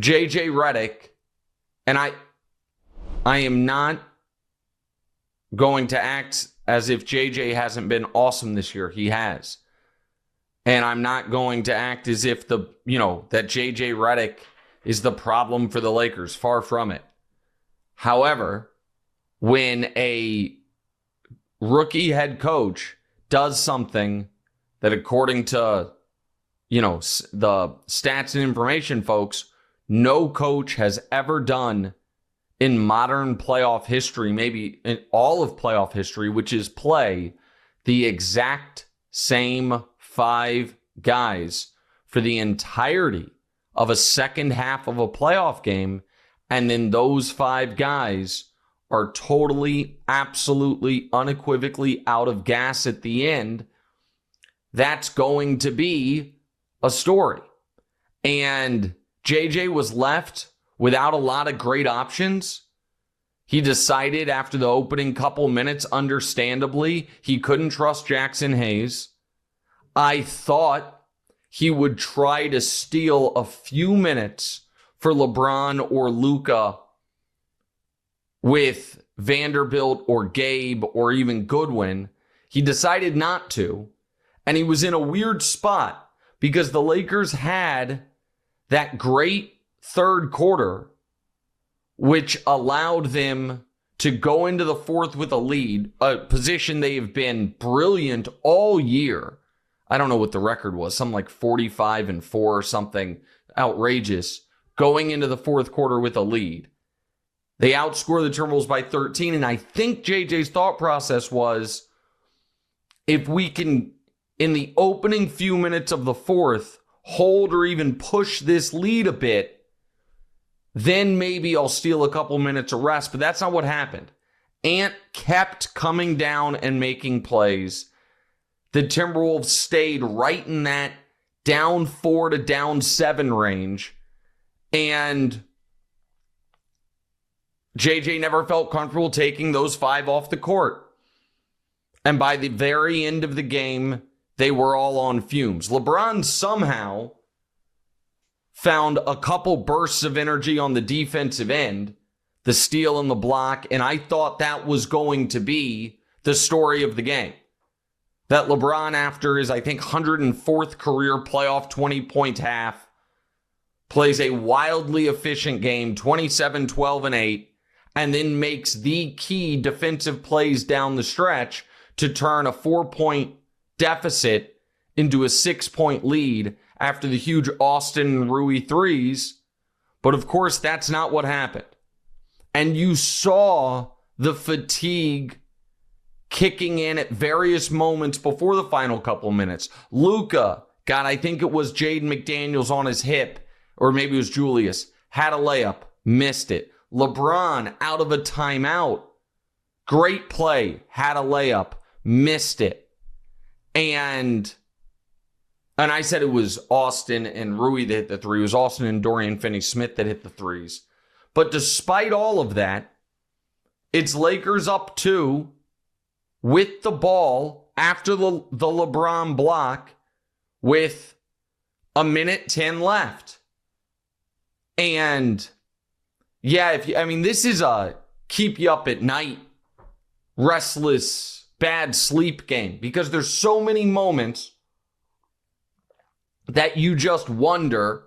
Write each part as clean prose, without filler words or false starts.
JJ Redick, and I am not going to act as if JJ hasn't been awesome this year. He has. And I'm not going to act as if that JJ Redick is the problem for the Lakers. Far from it. However, when a rookie head coach does something that, according to, the stats and information folks, no coach has ever done in modern playoff history, maybe in all of playoff history, which is play the exact same 5 guys for the entirety of a second half of a playoff game, and then those 5 guys are totally, absolutely, unequivocally out of gas at the end. That's going to be a story. And JJ was left without a lot of great options. He decided after the opening couple minutes, understandably, he couldn't trust Jackson Hayes. I thought he would try to steal a few minutes for LeBron or Luka with Vanderbilt or Gabe or even Goodwin. He decided not to. And he was in a weird spot because the Lakers had that great third quarter, which allowed them to go into the fourth with a lead, a position they have been brilliant all year. I don't know what the record was, something like 45-4 or something outrageous, going into the fourth quarter with a lead. They outscore the Timberwolves by 13, and I think JJ's thought process was, if we can, in the opening few minutes of the fourth, hold or even push this lead a bit, then maybe I'll steal a couple minutes of rest. But that's not what happened. Ant kept coming down and making plays. The Timberwolves stayed right in that down 4 to down 7 range. And JJ never felt comfortable taking those 5 off the court. And by the very end of the game, they were all on fumes. LeBron somehow found a couple bursts of energy on the defensive end, the steal and the block, and I thought that was going to be the story of the game. That LeBron, after his, I think, 104th career playoff 20-point half, plays a wildly efficient game, 27, 12, and 8, and then makes the key defensive plays down the stretch to turn a 4-point deficit into a 6-point lead after the huge Austin Rui threes. But of course, that's not what happened. And you saw the fatigue kicking in at various moments before the final couple minutes. Luka got, I think it was Jaden McDaniels on his hip, or maybe it was Julius, had a layup, missed it. LeBron out of a timeout, great play, had a layup, missed it. And I said it was Austin and Rui that hit the three. It was Austin and Dorian Finney-Smith that hit the threes. But despite all of that, it's Lakers up 2 with the ball after the LeBron block with 1:10 left. And yeah, this is a keep you up at night, restless, bad sleep game, because there's so many moments that you just wonder,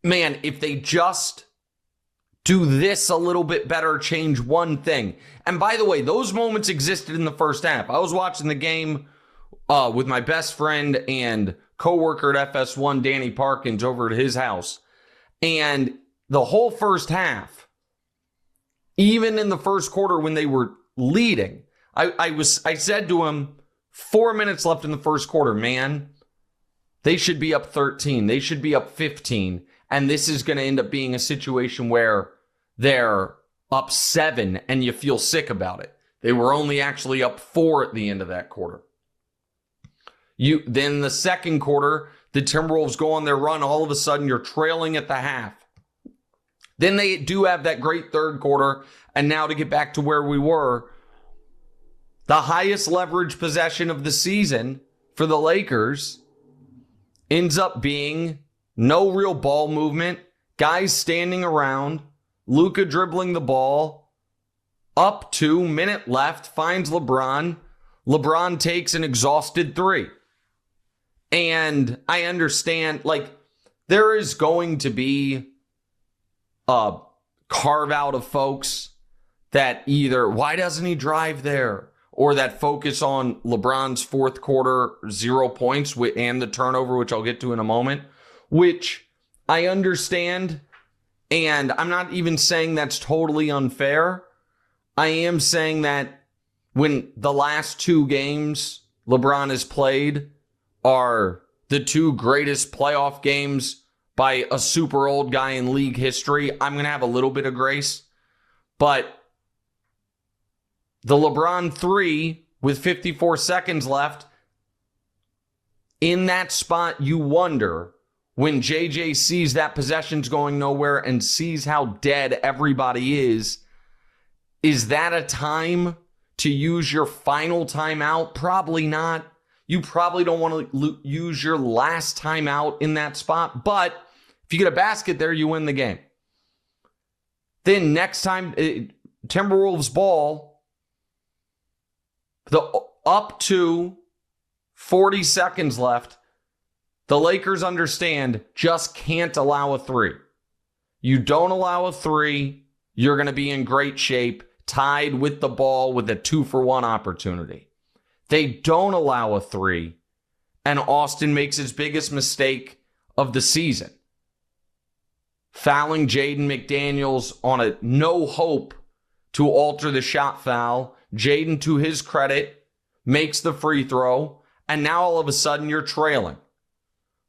man, if they just do this a little bit better, change one thing. And by the way, those moments existed in the first half. I was watching the game with my best friend and coworker at FS1, Danny Parkins, over at his house. And the whole first half, even in the first quarter when they were leading, I said to him, 4 minutes left in the first quarter, man, they should be up 13. They should be up 15. And this is going to end up being a situation where they're up 7 and you feel sick about it. They were only actually up 4 at the end of that quarter. Then the second quarter, the Timberwolves go on their run. All of a sudden, you're trailing at the half. Then they do have that great third quarter. And now to get back to where we were, the highest leverage possession of the season for the Lakers ends up being no real ball movement. guys standing around, Luka dribbling the ball, up 2, minute left, finds LeBron. LeBron takes an exhausted 3. And I understand, there is going to be a carve out of folks that either, why doesn't he drive there? Or that focus on LeBron's fourth quarter 0 points and the turnover, which I'll get to in a moment, which I understand. And I'm not even saying that's totally unfair. I am saying that when the last 2 games LeBron has played are the 2 greatest playoff games by a super old guy in league history, I'm going to have a little bit of grace. But the LeBron 3 with 54 seconds left, in that spot, you wonder when JJ sees that possession's going nowhere and sees how dead everybody is that a time to use your final timeout? Probably not. You probably don't want to use your last timeout in that spot. But if you get a basket there, you win the game. Then next time, Timberwolves ball, the up to 40 seconds left, the Lakers understand just can't allow a 3. You don't allow a 3, you're going to be in great shape, tied with the ball with a 2-for-1 opportunity. They don't allow a 3, and Austin makes his biggest mistake of the season, fouling Jaden McDaniels on a no hope to alter the shot foul. Jaden, to his credit, makes the free throw, and now all of a sudden you're trailing.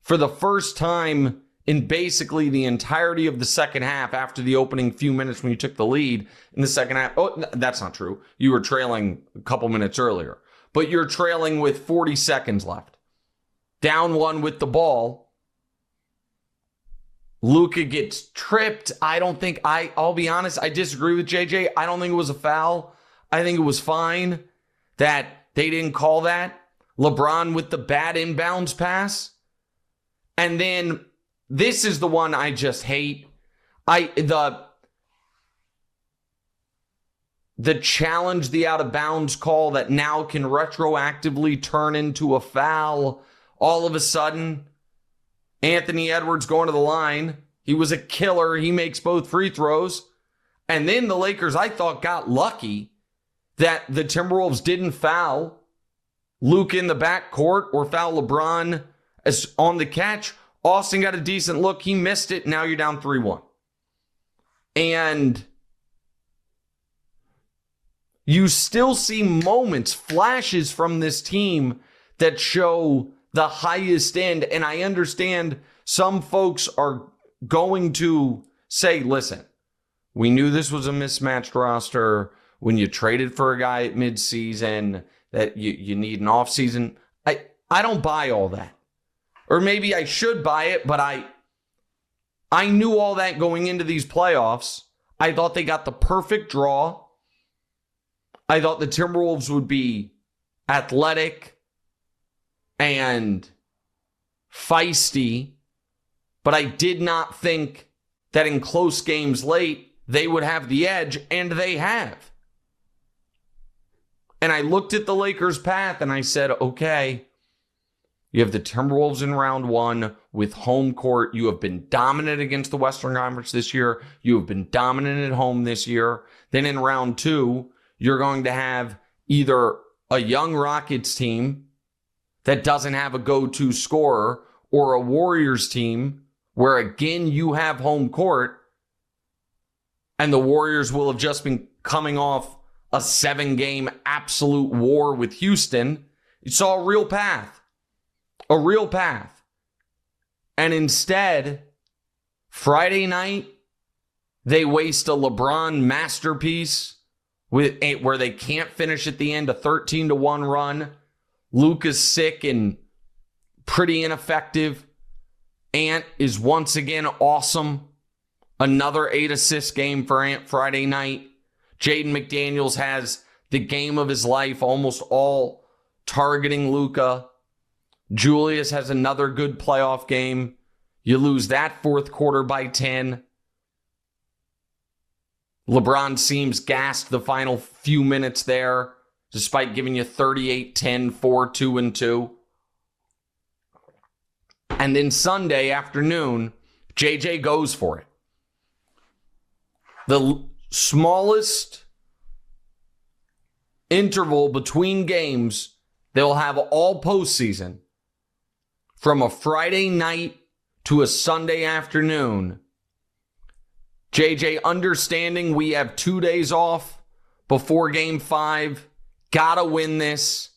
For the first time in basically the entirety of the second half, after the opening few minutes when you took the lead in the second half. Oh, that's not true. You were trailing a couple minutes earlier. But you're trailing with 40 seconds left. Down 1 with the ball. Luka gets tripped. I'll be honest, I disagree with JJ. I don't think it was a foul. I think it was fine that they didn't call that. LeBron with the bad inbounds pass. And then this is the one I just hate. The challenge, the out of bounds call that now can retroactively turn into a foul. All of a sudden, Anthony Edwards going to the line. He was a killer. He makes both free throws. And then the Lakers, I thought, got lucky that the Timberwolves didn't foul Luka in the backcourt or foul LeBron as on the catch. Austin got a decent look. He missed it. Now you're down 3-1. And you still see moments, flashes from this team that show the highest end. And I understand some folks are going to say, listen, we knew this was a mismatched roster when you traded for a guy at midseason, that you need an offseason. I don't buy all that. Or maybe I should buy it, but I knew all that going into these playoffs. I thought they got the perfect draw. I thought the Timberwolves would be athletic and feisty, but I did not think that in close games late, they would have the edge, and they have. And I looked at the Lakers' path and I said, okay, you have the Timberwolves in round 1 with home court. You have been dominant against the Western Conference this year. You have been dominant at home this year. Then in round 2, you're going to have either a young Rockets team that doesn't have a go-to scorer or a Warriors team where, again, you have home court, and the Warriors will have just been coming off a 7-game absolute war with Houston. You saw a real path. A real path. And instead, Friday night, they waste a LeBron masterpiece where they can't finish at the end, a 13-1 run. Luka's sick and pretty ineffective. Ant is once again awesome. Another 8-assist game for Ant Friday night. Jaden McDaniels has the game of his life, almost all targeting Luka. Julius has another good playoff game. You lose that fourth quarter by 10. LeBron seems gassed the final few minutes there, despite giving you 38, 10, 4, 2, and 2. And then Sunday afternoon, JJ goes for it. The smallest interval between games they'll have all postseason, from a Friday night to a Sunday afternoon. JJ, understanding we have 2 days off before Game 5, gotta win this,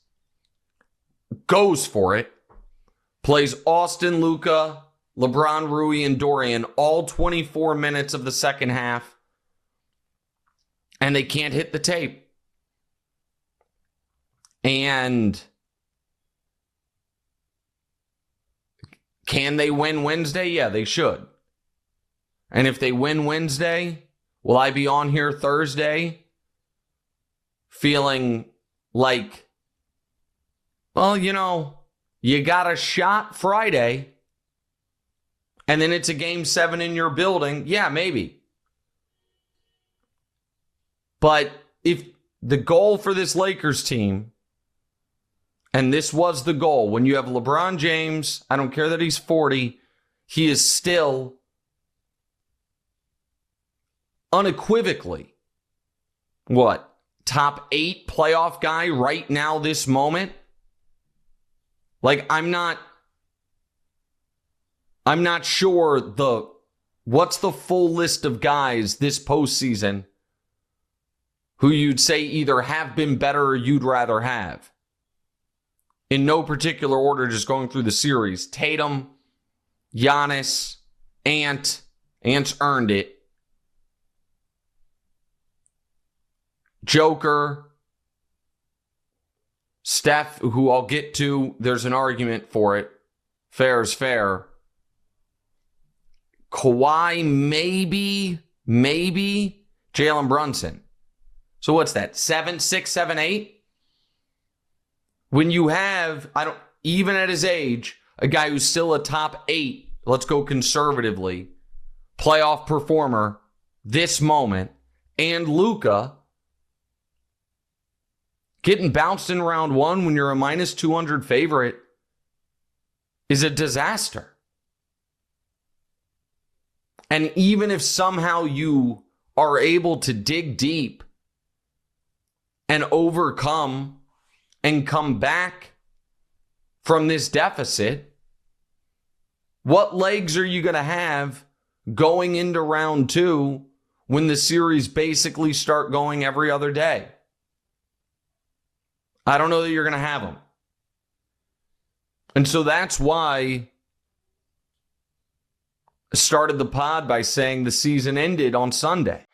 goes for it, plays Austin, Luka, LeBron, Rui, and Dorian all 24 minutes of the second half, and they can't hit the tape. And can they win Wednesday? Yeah, they should. And if they win Wednesday, will I be on here Thursday feeling like, well, you got a shot Friday and then it's a Game 7 in your building? Yeah, maybe. But if the goal for this Lakers team, and this was the goal, when you have LeBron James, I don't care that he's 40, he is still unequivocally, top 8 playoff guy right now, this moment? Like, I'm not sure what's the full list of guys this postseason who you'd say either have been better or you'd rather have. In no particular order, just going through the series. Tatum, Giannis, Ant. Ant's earned it. Joker, Steph, who I'll get to, there's an argument for it. Fair is fair. Kawhi, maybe Jalen Brunson. So what's that? 7, 6, 7, 8? When you have, even at his age, a guy who's still a top 8, let's go conservatively, playoff performer this moment, and Luka getting bounced in round 1 when you're a minus 200 favorite is a disaster. And even if somehow you are able to dig deep and overcome and come back from this deficit, what legs are you going to have going into round 2 when the series basically start going every other day? I don't know that you're going to have them. And so that's why I started the pod by saying the season ended on Sunday.